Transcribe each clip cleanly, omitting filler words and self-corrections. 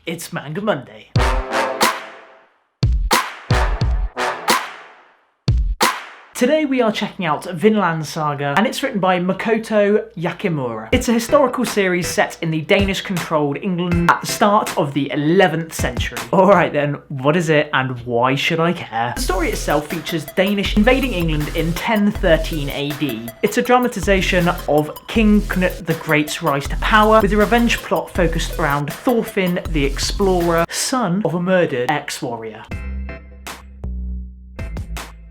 It's Manga Monday. Today we are checking out Vinland Saga, and it's written by Makoto Yakimura. It's a historical series set in the Danish-controlled England at the start of the 11th century. Alright then, what is it and why should I care? The story itself features Danish invading England in 1013 AD. It's a dramatisation of King Knut the Great's rise to power, with a revenge plot focused around Thorfinn the Explorer, son of a murdered ex-warrior.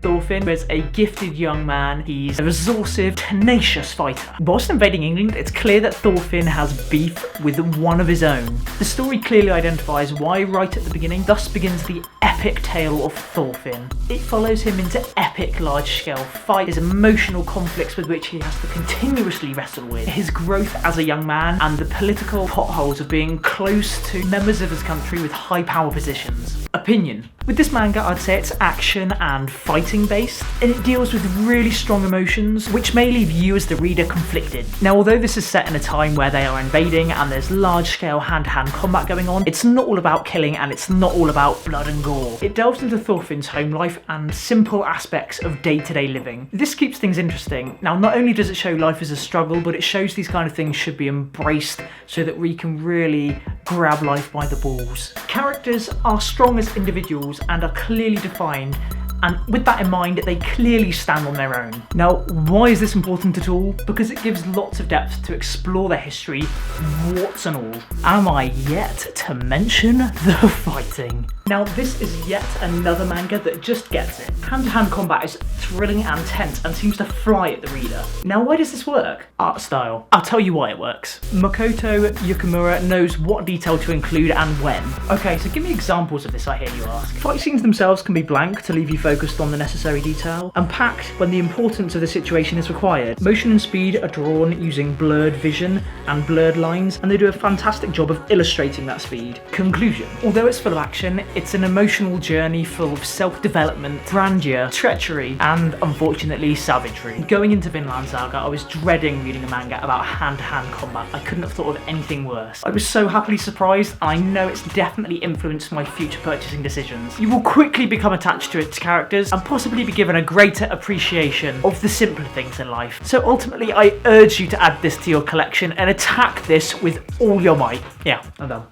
Thorfinn is a gifted young man. He's a resourceful, tenacious fighter. Whilst invading England, it's clear that Thorfinn has beef with one of his own. The story clearly identifies why right at the beginning, thus begins the epic tale of Thorfinn. It follows him into epic large-scale fights, his emotional conflicts with which he has to continuously wrestle with, his growth as a young man, and the political potholes of being close to members of his country with high power positions. Opinion. With this manga, I'd say it's action and fighting based, and it deals with really strong emotions, which may leave you as the reader conflicted. Now, although this is set in a time where they are invading and there's large-scale hand-to-hand combat going on, it's not all about killing and it's not all about blood and gore. It delves into Thorfinn's home life and simple aspects of day-to-day living. This keeps things interesting. Now, not only does it show life as a struggle, but it shows these kind of things should be embraced so that we can really grab life by the balls. Characters are strong as individuals and are clearly defined, and with that in mind, they clearly stand on their own. Now, why is this important at all? Because it gives lots of depth to explore their history, warts and all. Am I yet to mention the fighting? Now, this is yet another manga that just gets it. Hand-to-hand combat is thrilling and tense and seems to fly at the reader. Now, why does this work? Art style. I'll tell you why it works. Makoto Yakimura knows what detail to include and when. Okay, so give me examples of this, I hear you ask. Fight scenes themselves can be blank to leave you focused on the necessary detail, and packed when the importance of the situation is required. Motion and speed are drawn using blurred vision and blurred lines, and they do a fantastic job of illustrating that speed. Conclusion. Although it's full of action, it's an emotional journey full of self-development, grandeur, treachery, and unfortunately savagery. Going into Vinland Saga, I was dreading reading a manga about hand-to-hand combat. I couldn't have thought of anything worse. I was so happily surprised, and I know it's definitely influenced my future purchasing decisions. You will quickly become attached to its characters and possibly be given a greater appreciation of the simpler things in life. So ultimately, I urge you to add this to your collection and attack this with all your might. Yeah, I'm done.